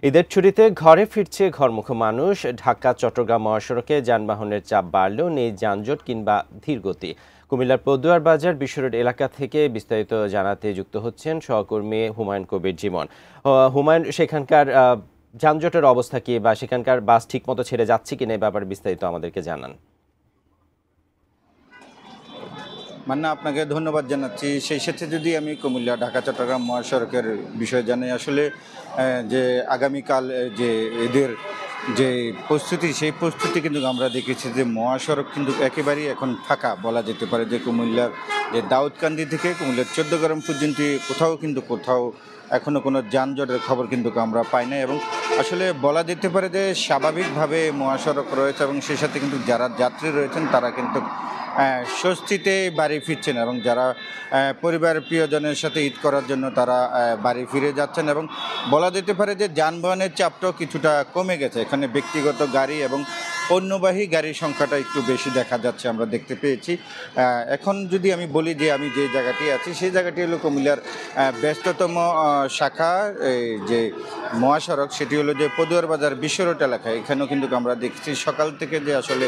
ঈদের ছুটিতে ঘরে ফিরছে ঘরমুখো মানুষ। ঢাকা চট্টগ্রাম মহাসড়কে যানবাহনের চাপ বাড়লেও নেই যানজট কিংবা ধীরগতি। কুমিল্লার পদুয়ার বাজার বিশ্ব রোড এলাকা থেকে বিস্তারিত জানাতে যুক্ত হচ্ছেন সহকর্মী হুমায়ুন কবির জীবন। হুমায়ুন, সেখানকার যানজটের অবস্থা কি বা সেখানকার বাস ঠিকমতো ছেড়ে যাচ্ছে কিনা, এ ব্যাপারে বিস্তারিত আমাদেরকে জানান। মান্না, আপনাকে ধন্যবাদ জানাচ্ছি। সেই সাথে যদি আমি কুমিল্লা ঢাকা চট্টগ্রাম মহাসড়কের বিষয় জানাই, আসলে যে আগামীকাল যে ঈদের যে প্রস্তুতি, সেই প্রস্তুতি কিন্তু আমরা দেখেছি যে মহাসড়ক কিন্তু একেবারেই এখন ফাঁকা বলা যেতে পারে। যে কুমিল্লার যে দাউদকান্দি থেকে কুমিল্লার 14 পর্যন্ত কোথাও এখনও কোনো যানজটের খবর কিন্তু আমরা পাই না, এবং আসলে বলা যেতে পারে যে স্বাভাবিকভাবে মহাসড়ক রয়েছে, এবং সেই সাথে কিন্তু যারা যাত্রী রয়েছেন তারা কিন্তু স্বস্তিতে বাড়ি ফিরছেন, এবং যারা পরিবার প্রিয়জনের সাথে ঈদ করার জন্য তারা বাড়ি ফিরে যাচ্ছেন, এবং বলা যেতে পারে যে যানবাহনের চাপটাও কিছুটা কমে গেছে। এখানে ব্যক্তিগত গাড়ি এবং পণ্যবাহী গাড়ির সংখ্যাটা একটু বেশি দেখা যাচ্ছে, আমরা দেখতে পেয়েছি। এখন যদি আমি বলি যে আমি যে জায়গাটি আছি, সেই জায়গাটি হলো কুমিল্লার ব্যস্ততম শাখা যে মহাসড়ক, সেটি হলো যে পদুয়ার বাজার বিশ্ব রোড এলাকায়। এখানেও কিন্তু আমরা দেখছি সকাল থেকে যে আসলে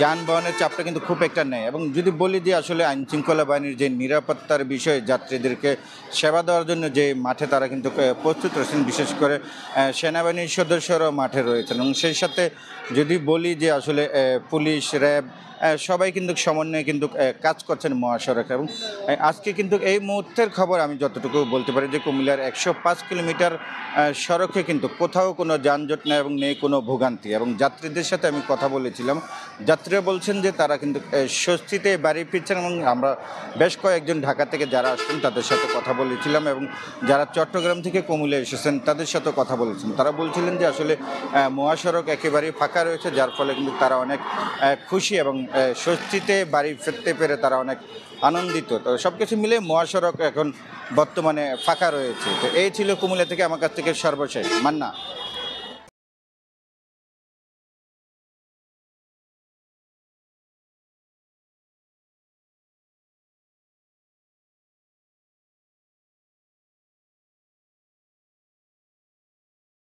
যানবাহনের চাপটা কিন্তু খুব একটা নেই, এবং যদি বলি যে আসলে আইনশৃঙ্খলা বাহিনীর যে নিরাপত্তার বিষয়ে যাত্রীদেরকে সেবা দেওয়ার জন্য যে মাঠে তারা কিন্তু প্রস্তুত রয়েছেন, বিশেষ করে সেনাবাহিনীর সদস্যরাও মাঠে রয়েছেন, এবং সেই সাথে যদি বলি যে আসলে পুলিশ, র্যাব সবাই কিন্তু সমন্বয়ে কিন্তু কাজ করছেন মহাসড়ক। এবং আজকে কিন্তু এই মুহূর্তের খবর আমি যতটুকু বলতে পারি যে কুমিল্লার 105 কিলোমিটার সড়কে কিন্তু কোথাও কোনো যানজট নেই এবং নেই কোনো ভোগান্তি। এবং যাত্রীদের সাথে আমি কথা বলেছিলাম, যাত্রীরা বলছেন যে তারা কিন্তু স্বস্তিতে বাড়ি ফিরছেন, এবং আমরা বেশ কয়েকজন ঢাকা থেকে যারা আসছেন তাদের সাথে কথা বলেছিলাম, এবং যারা চট্টগ্রাম থেকে কুমিল্লা এসেছেন তাদের সাথে কথা বলেছেন। তারা বলছিলেন যে আসলে মহাসড়ক একেবারেই ফাঁকা রয়েছে, যার ফলে কিন্তু তারা অনেক খুশি এবং স্বস্তিতে বাড়ি ফিরতে পেরে তারা অনেক আনন্দিত। তো সব কিছু মিলে মহাসড়ক এখন বর্তমানে ফাঁকা রয়েছে। তো এই ছিল কুমিল্লা থেকে আমার কাছ থেকে সর্বশেষ। মান্না।